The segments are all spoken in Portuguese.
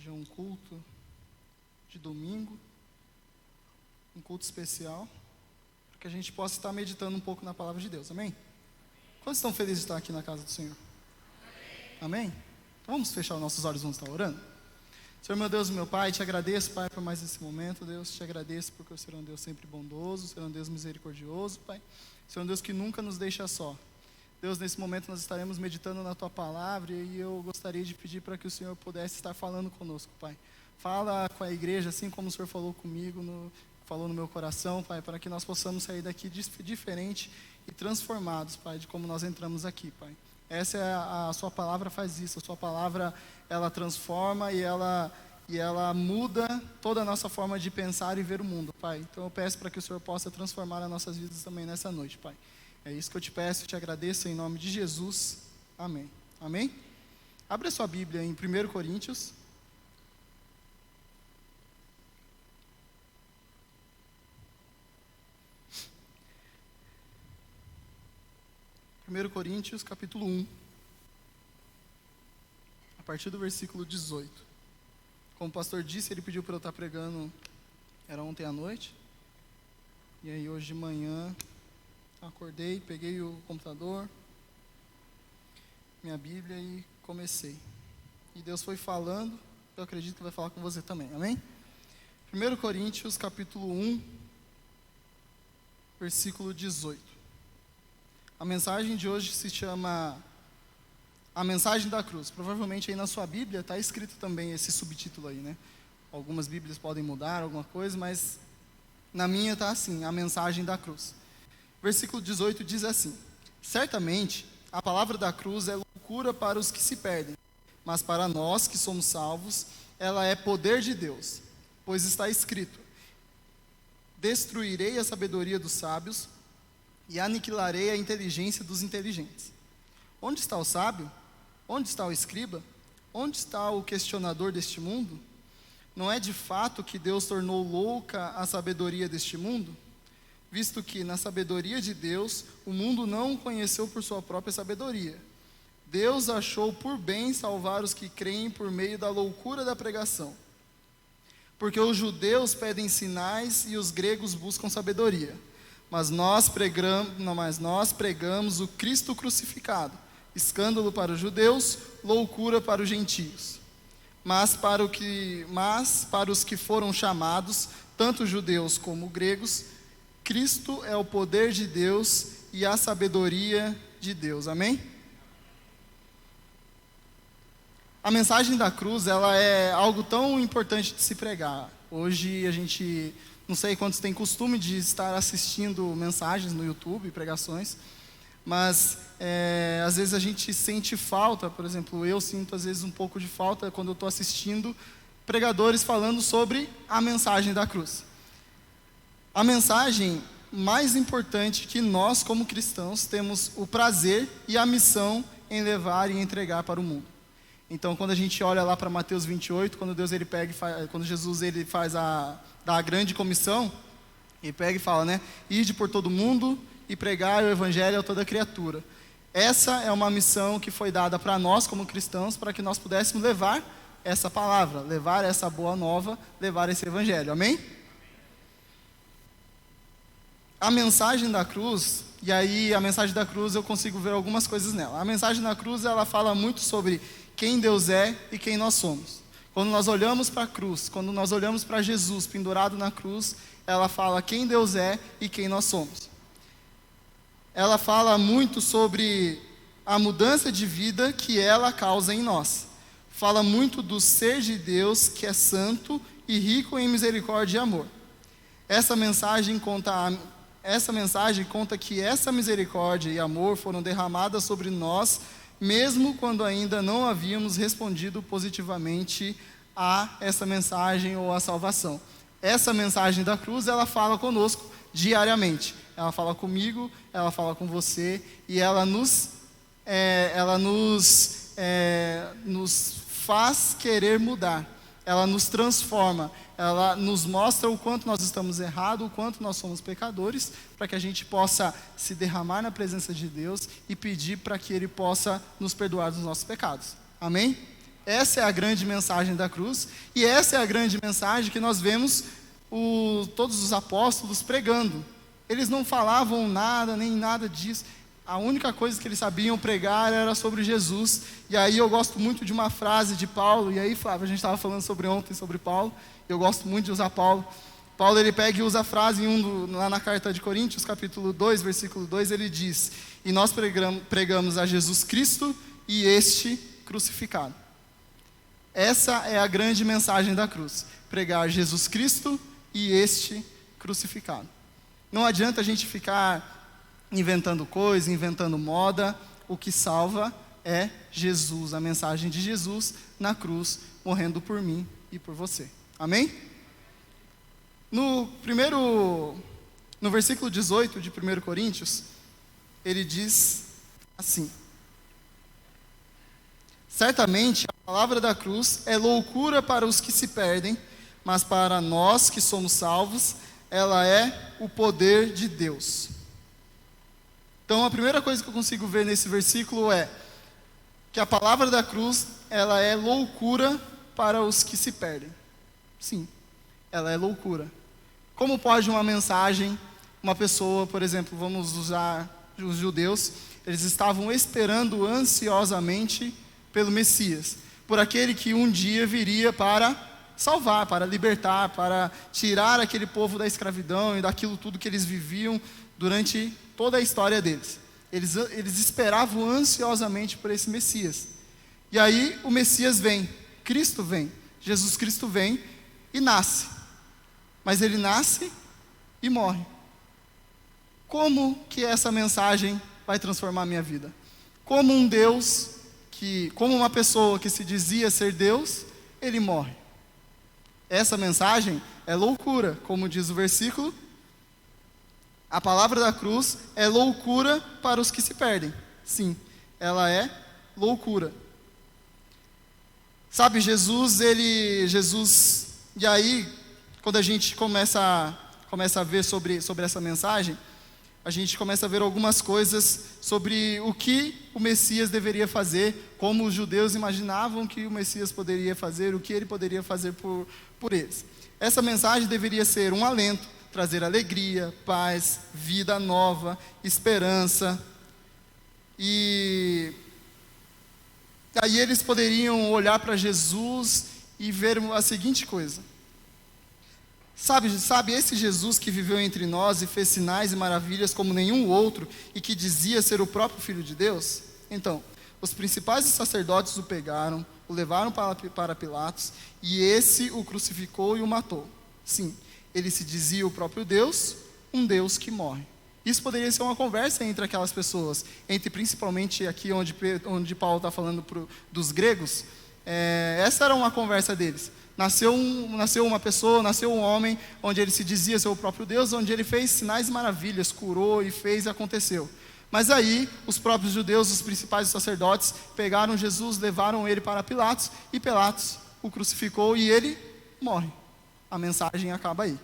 Hoje é um culto de domingo, um culto especial, para que a gente possa estar meditando um pouco na palavra de Deus, amém? Quantos estão felizes de estar aqui na casa do Senhor? Amém? Então vamos fechar os nossos olhos, vamos estar orando? Senhor, meu Deus e meu Pai, te agradeço, Pai, por mais esse momento, Deus, te agradeço porque o Senhor é um Deus sempre bondoso, o Senhor é um Deus misericordioso, Pai, o Senhor é um Deus que nunca nos deixa só. Deus, nesse momento nós estaremos meditando na Tua Palavra e eu gostaria de pedir para que o Senhor pudesse estar falando conosco, Pai. Fala com a igreja, assim como o Senhor falou comigo, falou no meu coração, Pai, para que nós possamos sair daqui diferente e transformados, Pai, de como nós entramos aqui, Pai. Essa é a Sua Palavra faz isso, a Sua Palavra, ela transforma e ela muda toda a nossa forma de pensar e ver o mundo, Pai. Então eu peço para que o Senhor possa transformar as nossas vidas também nessa noite, Pai. É isso que eu te peço e te agradeço em nome de Jesus. Amém. Amém? Abre a sua Bíblia em 1 Coríntios. 1 Coríntios, capítulo 1. A partir do versículo 18. Como o pastor disse, ele pediu para eu estar pregando, era ontem à noite. E aí hoje de manhã, acordei, peguei o computador, minha Bíblia e comecei. E Deus foi falando, eu acredito que vai falar com você também, amém? 1 Coríntios, capítulo 1, versículo 18. A mensagem de hoje se chama A Mensagem da Cruz. Provavelmente aí na sua Bíblia está escrito também esse subtítulo aí, né? Algumas Bíblias podem mudar alguma coisa, mas na minha está assim, A Mensagem da Cruz. Versículo 18 diz assim: certamente a palavra da cruz é loucura para os que se perdem, mas para nós que somos salvos, ela é poder de Deus. Pois está escrito: destruirei a sabedoria dos sábios e aniquilarei a inteligência dos inteligentes. Onde está o sábio? Onde está o escriba? Onde está o questionador deste mundo? Não é de fato que Deus tornou louca a sabedoria deste mundo? Visto que na sabedoria de Deus, o mundo não o conheceu por sua própria sabedoria. Deus achou por bem salvar os que creem por meio da loucura da pregação. Porque os judeus pedem sinais e os gregos buscam sabedoria. Mas nós pregamos o Cristo crucificado, escândalo para os judeus, loucura para os gentios. Mas para os que foram chamados, tanto judeus como gregos, Cristo é o poder de Deus e a sabedoria de Deus. Amém? A mensagem da cruz, ela é algo tão importante de se pregar. Hoje a gente, não sei quantos têm costume de estar assistindo mensagens no YouTube, pregações, mas às vezes a gente sente falta, por exemplo, eu sinto às vezes um pouco de falta quando eu estou assistindo pregadores falando sobre a mensagem da cruz. A mensagem mais importante que nós, como cristãos, temos o prazer e a missão em levar e entregar para o mundo. Então, quando a gente olha lá para Mateus 28, quando Jesus faz a grande comissão, ele pega e fala, né? Ide por todo mundo e pregai o evangelho a toda criatura. Essa é uma missão que foi dada para nós, como cristãos, para que nós pudéssemos levar essa palavra, levar essa boa nova, levar esse evangelho. Amém? A mensagem da cruz, e aí a mensagem da cruz eu consigo ver algumas coisas nela. A mensagem da cruz, ela fala muito sobre quem Deus é e quem nós somos. Quando nós olhamos para a cruz, quando nós olhamos para Jesus pendurado na cruz, ela fala quem Deus é e quem nós somos. Ela fala muito sobre a mudança de vida que ela causa em nós. Fala muito do ser de Deus que é santo e rico em misericórdia e amor. Essa mensagem conta que essa misericórdia e amor foram derramadas sobre nós, mesmo quando ainda não havíamos respondido positivamente a essa mensagem ou a salvação. Essa mensagem da cruz, ela fala conosco diariamente. Ela fala comigo, ela fala com você, e ela nos faz querer mudar. Ela nos transforma, ela nos mostra o quanto nós estamos errados, o quanto nós somos pecadores, para que a gente possa se derramar na presença de Deus e pedir para que Ele possa nos perdoar dos nossos pecados. Amém? Essa é a grande mensagem da cruz, e essa é a grande mensagem que nós vemos todos os apóstolos pregando. Eles não falavam nada, nem nada disso. A única coisa que eles sabiam pregar era sobre Jesus. E aí eu gosto muito de uma frase de Paulo. E aí, Flávio, a gente estava falando ontem sobre Paulo. Eu gosto muito de usar Paulo. Paulo, ele pega e usa a frase lá na carta de Coríntios, capítulo 2, versículo 2, ele diz: e nós pregamos a Jesus Cristo e este crucificado. Essa é a grande mensagem da cruz. Pregar Jesus Cristo e este crucificado. Não adianta a gente ficar inventando coisa, inventando moda. O que salva é Jesus, a mensagem de Jesus na cruz, morrendo por mim e por você. Amém? No versículo 18 de 1 Coríntios, ele diz assim: certamente a palavra da cruz é loucura para os que se perdem, mas para nós que somos salvos, ela é o poder de Deus. Então a primeira coisa que eu consigo ver nesse versículo é que a palavra da cruz, ela é loucura para os que se perdem. Sim, ela é loucura. Como pode uma mensagem, uma pessoa, por exemplo, vamos usar os judeus, eles estavam esperando ansiosamente pelo Messias, por aquele que um dia viria para salvar, para libertar, para tirar aquele povo da escravidão e daquilo tudo que eles viviam durante toda a história deles. Eles esperavam ansiosamente por esse Messias. E aí o Messias vem, Cristo vem, Jesus Cristo vem e nasce. Mas ele nasce e morre. Como que essa mensagem vai transformar a minha vida? Como como uma pessoa que se dizia ser Deus, ele morre. Essa mensagem é loucura, como diz o versículo. A palavra da cruz é loucura para os que se perdem. Sim, ela é loucura. Sabe, Jesus, e aí, quando a gente começa a ver sobre essa mensagem, a gente começa a ver algumas coisas sobre o que o Messias deveria fazer, como os judeus imaginavam que o Messias poderia fazer, o que ele poderia fazer por eles. Essa mensagem deveria ser um alento, trazer alegria, paz, vida nova, esperança. E aí eles poderiam olhar para Jesus e ver a seguinte coisa. Sabe, esse Jesus que viveu entre nós e fez sinais e maravilhas como nenhum outro e que dizia ser o próprio Filho de Deus? Então, os principais sacerdotes o pegaram, o levaram para Pilatos e esse o crucificou e o matou. Sim, ele se dizia o próprio Deus, um Deus que morre. Isso poderia ser uma conversa entre aquelas pessoas, principalmente aqui onde Paulo está falando dos gregos. Essa era uma conversa deles. Nasceu uma pessoa, nasceu um homem, onde ele se dizia ser o próprio Deus, onde ele fez sinais e maravilhas, curou e fez e aconteceu. Mas aí, os próprios judeus, os principais sacerdotes, pegaram Jesus, levaram ele para Pilatos, e Pilatos o crucificou e ele morre. A mensagem acaba aí.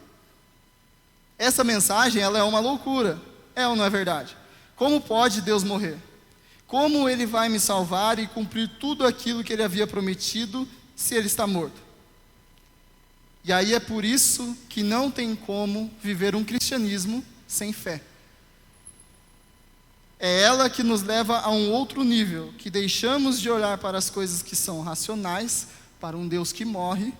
Essa mensagem, ela é uma loucura, é ou não é verdade? Como pode Deus morrer? Como ele vai me salvar e cumprir tudo aquilo que ele havia prometido se ele está morto? E aí é por isso que não tem como viver um cristianismo sem fé. É ela que nos leva a um outro nível, que deixamos de olhar para as coisas que são racionais, para um Deus que morre,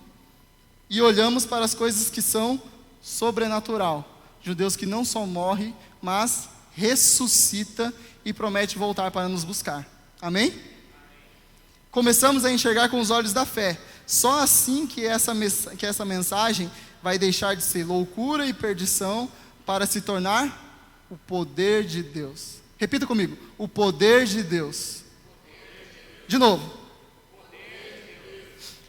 e olhamos para as coisas que são sobrenatural, de um Deus que não só morre, mas ressuscita e promete voltar para nos buscar. Amém? Começamos a enxergar com os olhos da fé. Só assim que essa mensagem vai deixar de ser loucura e perdição para se tornar o poder de Deus. Repita comigo: o poder de Deus. De novo.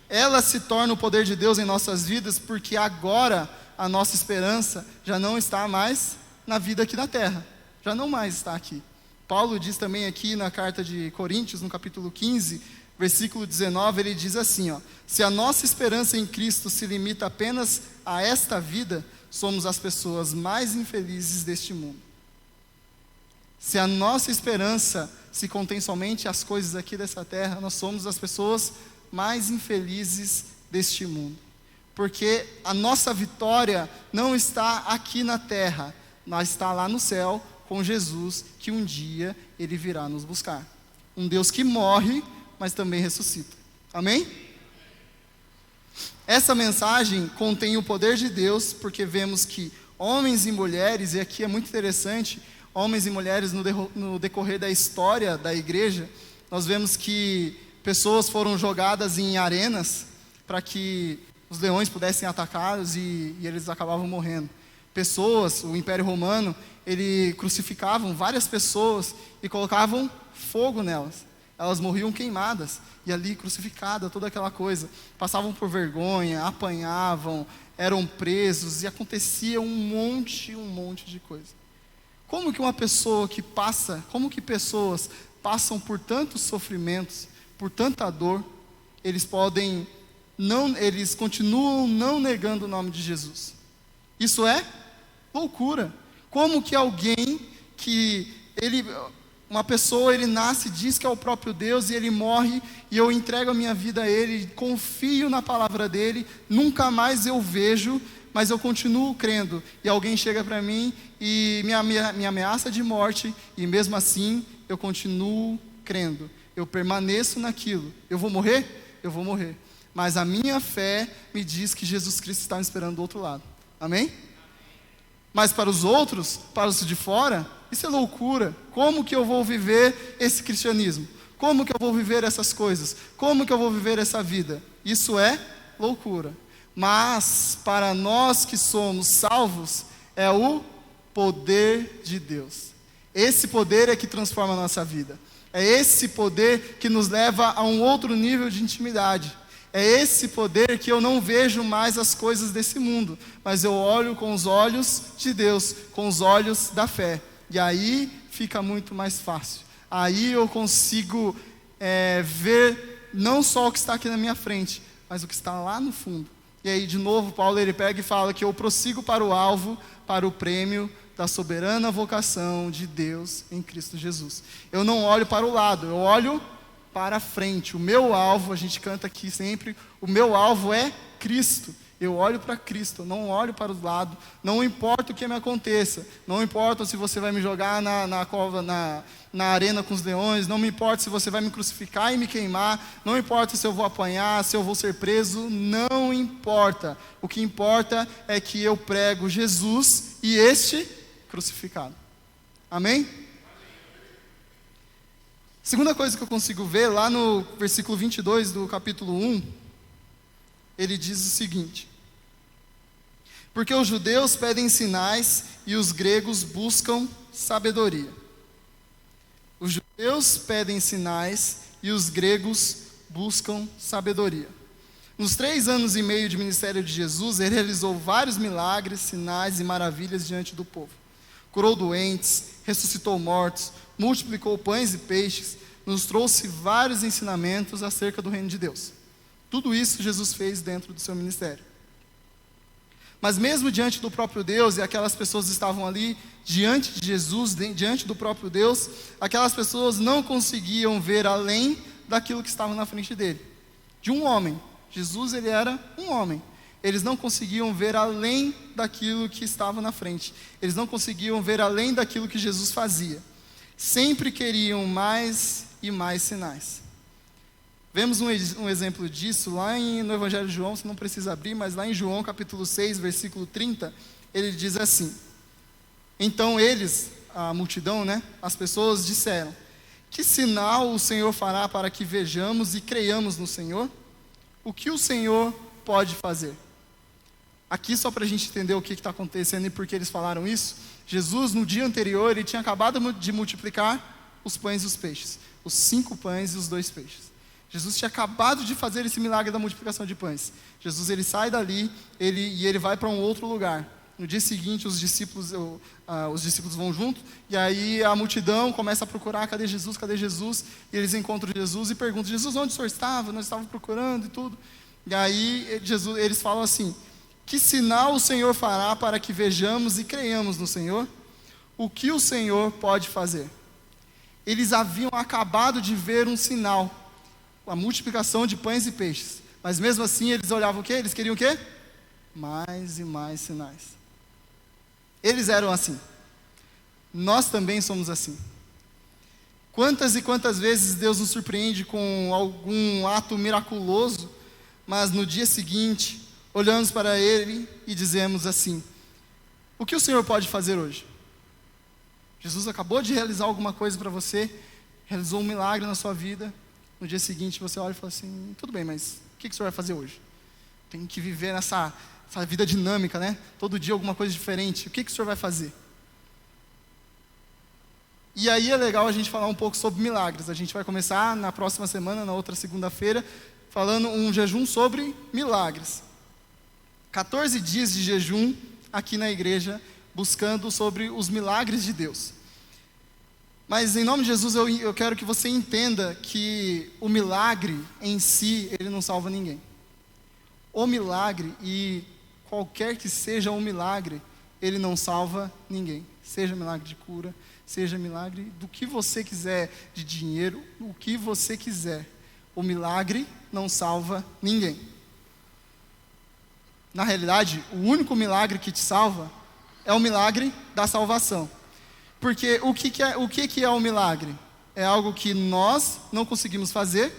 Ela se torna o poder de Deus em nossas vidas porque agora a nossa esperança já não está mais na vida aqui na terra. Já não mais está aqui. Paulo diz também aqui na carta de Coríntios, no capítulo 15, versículo 19, ele diz assim, se a nossa esperança em Cristo se limita apenas a esta vida, somos as pessoas mais infelizes deste mundo. Se a nossa esperança se contém somente às coisas aqui dessa terra, nós somos as pessoas mais infelizes deste mundo. Porque a nossa vitória não está aqui na terra, mas está lá no céu com Jesus, que um dia Ele virá nos buscar. Um Deus que morre, mas também ressuscita. Amém? Essa mensagem contém o poder de Deus, porque vemos que homens e mulheres, e aqui é muito interessante, homens e mulheres no decorrer da história da igreja, nós vemos que pessoas foram jogadas em arenas para que os leões pudessem atacá-los e eles acabavam morrendo. Pessoas, o Império Romano, ele crucificavam várias pessoas e colocavam fogo nelas. Elas morriam queimadas e ali crucificada, toda aquela coisa. Passavam por vergonha, apanhavam, eram presos e acontecia um monte de coisa. Como que pessoas passam por tantos sofrimentos, por tanta dor, eles continuam não negando o nome de Jesus? Isso é loucura. Como que uma pessoa, ele nasce, diz que é o próprio Deus e ele morre e eu entrego a minha vida a Ele, confio na palavra dEle, nunca mais eu vejo, mas eu continuo crendo, e alguém chega para mim e me ameaça de morte, e mesmo assim eu continuo crendo, eu permaneço naquilo. Eu vou morrer? Eu vou morrer, mas a minha fé me diz que Jesus Cristo está me esperando do outro lado. Amém? Mas para os outros, para os de fora, isso é loucura. Como que eu vou viver esse cristianismo? Como que eu vou viver essas coisas? Como que eu vou viver essa vida? Isso é loucura. Mas para nós que somos salvos, é o poder de Deus. Esse poder é que transforma a nossa vida. É esse poder que nos leva a um outro nível de intimidade. É esse poder que eu não vejo mais as coisas desse mundo, mas eu olho com os olhos de Deus, com os olhos da fé. E aí fica muito mais fácil. Aí eu consigo ver não só o que está aqui na minha frente, mas o que está lá no fundo. E aí de novo Paulo ele pega e fala que eu prossigo para o alvo, para o prêmio da soberana vocação de Deus em Cristo Jesus. Eu não olho para o lado, eu olho para frente. O meu alvo, a gente canta aqui sempre, o meu alvo é Cristo. Eu olho para Cristo, eu não olho para o lado. Não importa o que me aconteça, não importa se você vai me jogar na arena com os leões, não me importa se você vai me crucificar e me queimar, não importa se eu vou apanhar, se eu vou ser preso, não importa. O que importa é que eu prego Jesus e este crucificado. Amém? Segunda coisa que eu consigo ver, lá no versículo 22 do capítulo 1, ele diz o seguinte: porque os judeus pedem sinais e os gregos buscam sabedoria. Os judeus pedem sinais e os gregos buscam sabedoria. Nos 3 anos e meio de ministério de Jesus, ele realizou vários milagres, sinais e maravilhas diante do povo. Curou doentes, ressuscitou mortos, multiplicou pães e peixes, nos trouxe vários ensinamentos acerca do reino de Deus. Tudo isso Jesus fez dentro do seu ministério. Mas mesmo diante do próprio Deus, e aquelas pessoas estavam ali diante de Jesus, diante do próprio Deus, aquelas pessoas não conseguiam ver além daquilo que estava na frente dele. De um homem. Jesus, ele era um homem. Eles não conseguiam ver além daquilo que estava na frente. Eles não conseguiam ver além daquilo que Jesus fazia. Sempre queriam mais e mais sinais. Vemos um exemplo disso lá no Evangelho de João, você não precisa abrir, mas lá em João capítulo 6, versículo 30, ele diz assim: então eles, a multidão, as pessoas disseram: que sinal o Senhor fará para que vejamos e creiamos no Senhor? O que o Senhor pode fazer? Aqui, só para a gente entender o que está acontecendo e por que eles falaram isso, Jesus, no dia anterior, ele tinha acabado de multiplicar os pães e os peixes, os 5 pães e os 2 peixes. Jesus tinha acabado de fazer esse milagre da multiplicação de pães. Jesus, ele sai dali e ele vai para um outro lugar. No dia seguinte, os discípulos vão junto, e aí a multidão começa a procurar: cadê Jesus, cadê Jesus? E eles encontram Jesus e perguntam: Jesus, onde o senhor estava? Nós estávamos procurando e tudo. E aí eles falam assim: que sinal o Senhor fará para que vejamos e creiamos no Senhor? O que o Senhor pode fazer? Eles haviam acabado de ver um sinal. a multiplicação de pães e peixes. Mas mesmo assim eles olhavam o quê? Eles queriam o quê? Mais e mais sinais. Eles eram assim. Nós também somos assim. Quantas e quantas vezes Deus nos surpreende com algum ato miraculoso, mas no dia seguinte, olhamos para Ele e dizemos assim: o que o Senhor pode fazer hoje? Jesus acabou de realizar alguma coisa para você, realizou um milagre na sua vida. No dia seguinte você olha e fala assim: tudo bem, mas o que o Senhor vai fazer hoje? Tem que viver nessa vida dinâmica, né? Todo dia alguma coisa diferente. O que o Senhor vai fazer? E aí é legal a gente falar um pouco sobre milagres. A gente vai começar na próxima semana, na outra segunda-feira, falando um jejum sobre milagres. 14 dias de jejum aqui na igreja, buscando sobre os milagres de Deus. Mas em nome de Jesus eu quero que você entenda que o milagre em si, ele não salva ninguém. O milagre, e qualquer que seja o milagre, ele não salva ninguém. Seja milagre de cura, seja milagre do que você quiser, de dinheiro, o que você quiser. O milagre não salva ninguém. Na realidade, o único milagre que te salva é o milagre da salvação. Porque o que é o milagre? É algo que nós não conseguimos fazer,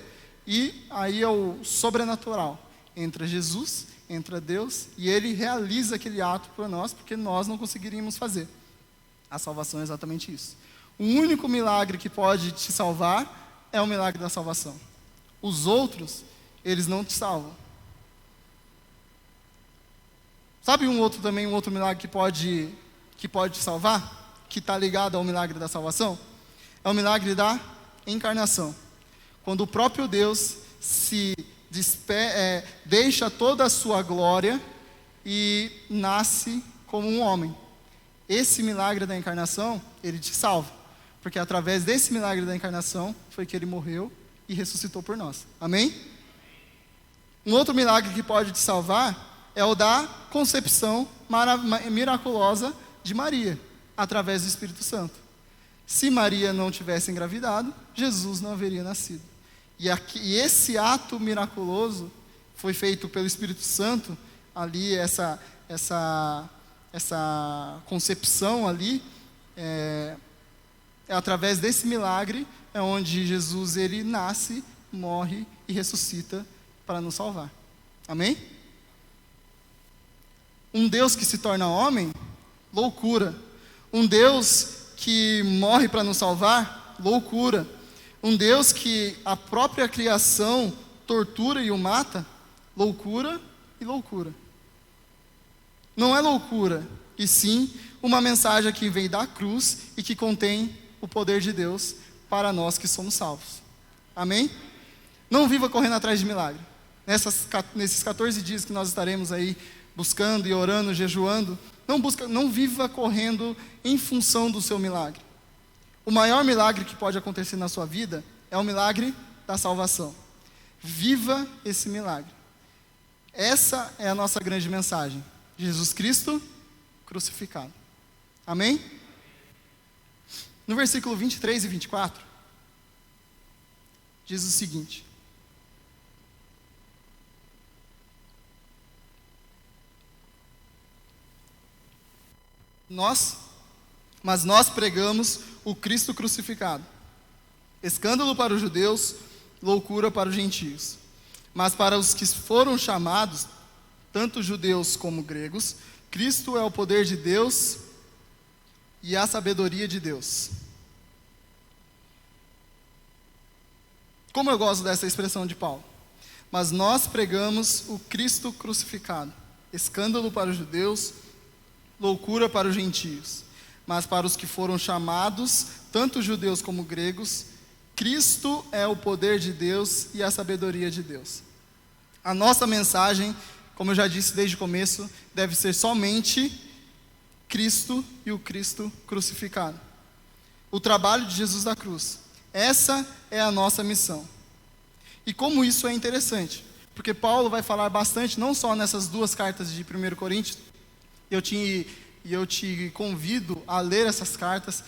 e aí é o sobrenatural. Entra Jesus, entra Deus, e Ele realiza aquele ato para nós, porque nós não conseguiríamos fazer. A salvação é exatamente isso. O único milagre que pode te salvar é o milagre da salvação. Os outros, eles não te salvam. Sabe um outro milagre que pode te salvar? Que está ligado ao milagre da salvação? É o milagre da encarnação. Quando o próprio Deus se deixa toda a sua glória e nasce como um homem. Esse milagre da encarnação, ele te salva. Porque através desse milagre da encarnação, foi que ele morreu e ressuscitou por nós. Amém? Um outro milagre que pode te salvar é o da concepção miraculosa de Maria, através do Espírito Santo. Se Maria não tivesse engravidado, Jesus não haveria nascido. E esse ato miraculoso foi feito pelo Espírito Santo, ali essa concepção ali, através desse milagre, é onde Jesus ele nasce, morre e ressuscita para nos salvar. Amém? Um Deus que se torna homem, loucura. Um Deus que morre para nos salvar, loucura. Um Deus que a própria criação tortura e o mata, loucura e loucura. Não é loucura, e sim uma mensagem que vem da cruz e que contém o poder de Deus para nós que somos salvos. Amém? Não viva correndo atrás de milagre. Nesses 14 dias que nós estaremos aí buscando e orando, jejuando, não viva correndo em função do seu milagre. O maior milagre que pode acontecer na sua vida é o milagre da salvação. Viva esse milagre. Essa é a nossa grande mensagem. Jesus Cristo crucificado. Amém? No versículo 23 e 24, diz o seguinte: Mas nós pregamos o Cristo crucificado, escândalo para os judeus, loucura para os gentios. Mas para os que foram chamados, tanto judeus como gregos, Cristo é o poder de Deus e a sabedoria de Deus. Como eu gosto dessa expressão de Paulo. Mas nós pregamos o Cristo crucificado, escândalo para os judeus, loucura para os gentios. Mas para os que foram chamados, tanto judeus como gregos, Cristo é o poder de Deus e a sabedoria de Deus. A nossa mensagem, como eu já disse desde o começo, deve ser somente Cristo e o Cristo crucificado. O trabalho de Jesus da cruz. Essa é a nossa missão. E como isso é interessante, porque Paulo vai falar bastante, não só nessas duas cartas de 1 Coríntios, eu te convido a ler essas cartas,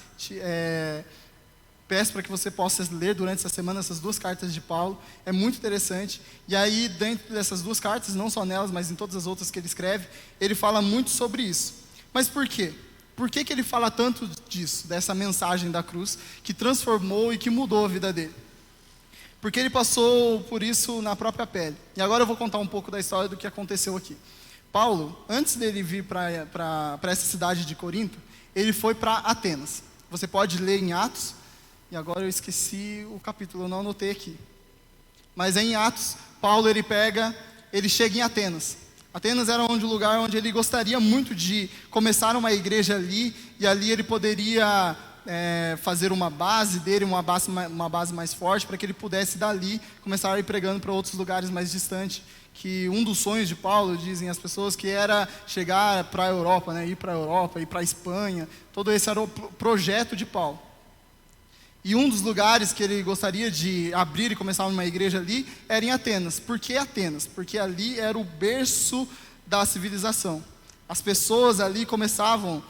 Peço para que você possa ler durante essa semana essas 2 cartas de Paulo, é muito interessante. E aí, dentro dessas 2 cartas, não só nelas, mas em todas as outras que ele escreve, ele fala muito sobre isso. Mas por quê? Por que ele fala tanto disso, dessa mensagem da cruz, que transformou e que mudou a vida dele? Porque ele passou por isso na própria pele. E agora eu vou contar um pouco da história do que aconteceu aqui. Paulo, antes dele vir para essa cidade de Corinto, ele foi para Atenas. Você pode ler em Atos, e agora eu esqueci o capítulo, eu não anotei aqui. Mas em Atos, Paulo ele chega em Atenas. Atenas era o lugar onde ele gostaria muito de começar uma igreja ali, e ali ele poderia fazer uma base dele, uma base mais forte, para que ele pudesse dali começar a ir pregando para outros lugares mais distantes. Que um dos sonhos de Paulo, dizem as pessoas, que era chegar para a Europa, né? Ir para a Europa, ir para a Espanha. Todo esse era o projeto de Paulo. E um dos lugares que ele gostaria de abrir e começar uma igreja ali era em Atenas. Por que Atenas? Porque ali era o berço da civilização. As pessoas ali começavam,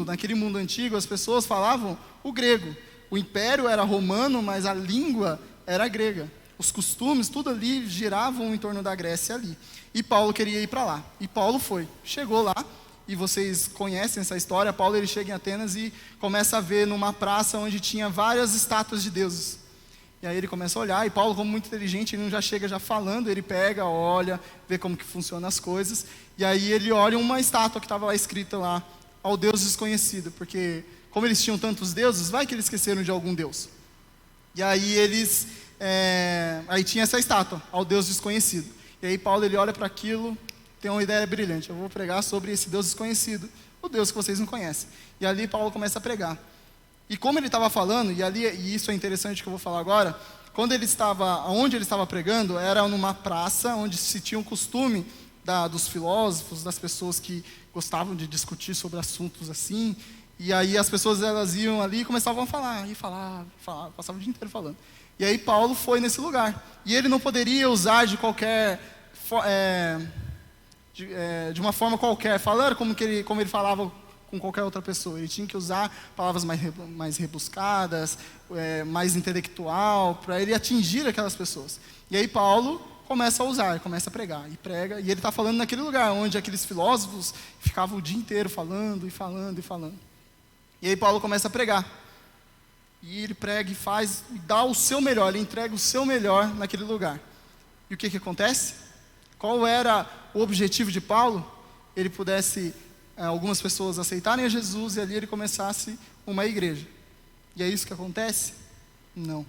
naquele mundo antigo, as pessoas falavam o grego. O império era romano, mas a língua era grega. Os costumes, tudo ali giravam em torno da Grécia ali. E Paulo queria ir para lá. E Paulo foi. Chegou lá. E vocês conhecem essa história. Paulo ele chega em Atenas e começa a ver numa praça onde tinha várias estátuas de deuses. E aí ele começa a olhar, e Paulo, como muito inteligente, ele não já chega já falando, ele pega, olha, vê como que funcionam as coisas. E aí ele olha uma estátua que estava lá escrita lá, ao Deus desconhecido. Porque como eles tinham tantos deuses, vai que eles esqueceram de algum Deus. E aí aí tinha essa estátua, ao Deus desconhecido. E aí Paulo ele olha para aquilo, tem uma ideia brilhante, eu vou pregar sobre esse Deus desconhecido, o Deus que vocês não conhecem. E ali Paulo começa a pregar. E como ele estava falando, e isso é interessante que eu vou falar agora, onde ele estava pregando, era numa praça onde se tinha um costume dos filósofos, das pessoas que gostavam de discutir sobre assuntos assim, e aí as pessoas elas iam ali e começavam a falar, passavam o dia inteiro falando. E aí Paulo foi nesse lugar, e ele não poderia usar de uma forma qualquer, falar como ele falava com qualquer outra pessoa. Ele tinha que usar palavras mais rebuscadas, mais intelectual, para ele atingir aquelas pessoas. E aí Paulo começa a usar, começa a pregar, e prega, e ele está falando naquele lugar, onde aqueles filósofos ficavam o dia inteiro falando, e falando, e falando. E aí Paulo começa a pregar. E ele prega e faz, e dá o seu melhor, ele entrega o seu melhor naquele lugar. E o que acontece? Qual era o objetivo de Paulo? Ele pudesse, algumas pessoas aceitarem a Jesus e ali ele começasse uma igreja. E é isso que acontece? Não.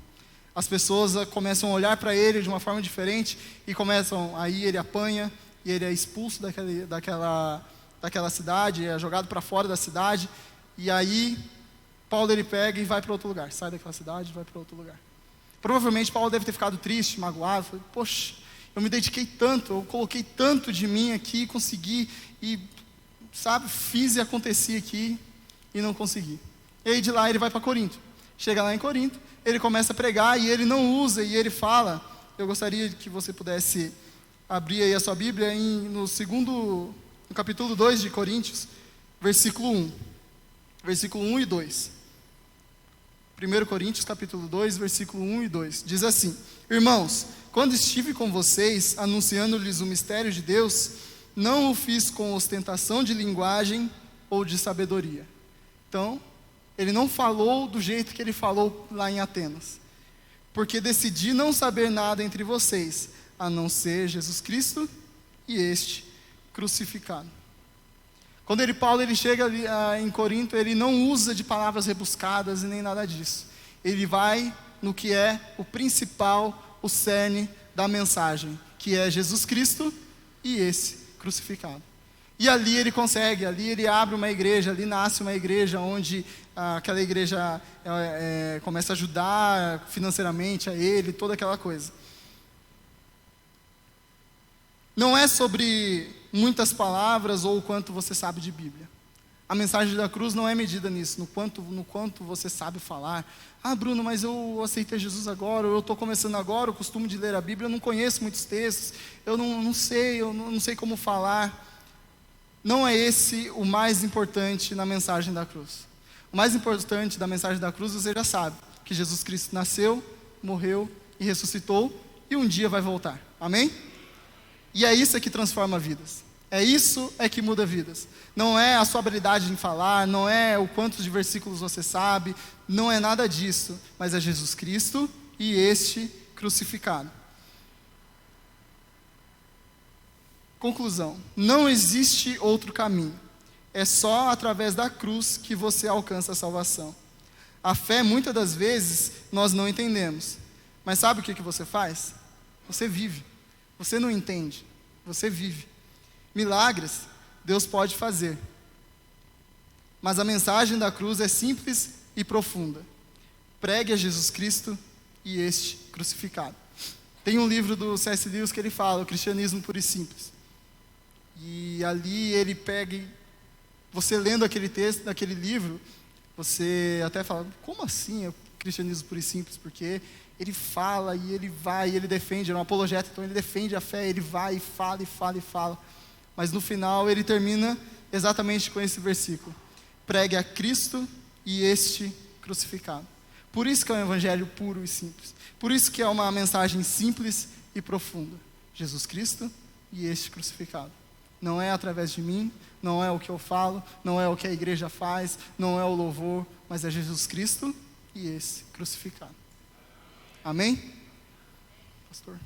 As pessoas começam a olhar para ele de uma forma diferente e aí ele apanha e ele é expulso daquela cidade, é jogado para fora da cidade. E aí Paulo ele pega e vai para outro lugar, sai daquela cidade e vai para outro lugar. Provavelmente Paulo deve ter ficado triste, magoado, falou, poxa, eu me dediquei tanto, eu coloquei tanto de mim aqui, consegui, e, fiz e aconteci aqui, e não consegui. E aí de lá ele vai para Corinto. Chega lá em Corinto, ele começa a pregar, e ele não usa, e ele fala, eu gostaria que você pudesse abrir aí a sua Bíblia, no capítulo 2 de Coríntios, versículo 1. Versículo 1 e 2. 1 Coríntios, capítulo 2, versículo 1 e 2. Diz assim: Irmãos, quando estive com vocês, anunciando-lhes o mistério de Deus, não o fiz com ostentação de linguagem ou de sabedoria. Então, ele não falou do jeito que ele falou lá em Atenas. Porque decidi não saber nada entre vocês, a não ser Jesus Cristo e este crucificado. Quando Paulo chega ali, em Corinto, ele não usa de palavras rebuscadas e nem nada disso. Ele vai no que é o principal, o cerne da mensagem, que é Jesus Cristo e esse crucificado. E ali ele abre uma igreja, ali nasce uma igreja onde aquela igreja começa a ajudar financeiramente a ele, toda aquela coisa. Não é sobre muitas palavras ou o quanto você sabe de Bíblia. A mensagem da cruz não é medida nisso, no quanto você sabe falar. Bruno, mas eu aceitei Jesus agora, eu estou começando agora, o costume de ler a Bíblia, eu não conheço muitos textos, eu não sei como falar. Não é esse o mais importante na mensagem da cruz. O mais importante da mensagem da cruz você já sabe. que Jesus Cristo nasceu, morreu e ressuscitou e um dia vai voltar. Amém? E é isso que transforma vidas. É isso que muda vidas. Não é a sua habilidade em falar, não é o quantos de versículos você sabe, não é nada disso, mas é Jesus Cristo e este crucificado. Conclusão: não existe outro caminho. É só através da cruz que você alcança a salvação. A fé, muitas das vezes, nós não entendemos. Mas sabe o que você faz? Você vive. Você não entende, você vive. Milagres, Deus pode fazer. Mas a mensagem da cruz é simples e profunda. Pregue a Jesus Cristo e este crucificado. Tem um livro do C.S. Lewis que ele fala, o cristianismo puro e simples. E ali ele pega, você lendo aquele texto, daquele livro, você até fala, como assim é o cristianismo puro e simples? Porque ele fala e ele vai e ele defende, é um apologeta, então ele defende a fé, ele vai e fala e fala e fala. Mas no final ele termina exatamente com esse versículo: pregue a Cristo e este crucificado. Por isso que é um evangelho puro e simples. Por isso que é uma mensagem simples e profunda. Jesus Cristo e este crucificado. Não é através de mim, não é o que eu falo, não é o que a igreja faz, não é o louvor, mas é Jesus Cristo e esse crucificado. Amém? Pastor?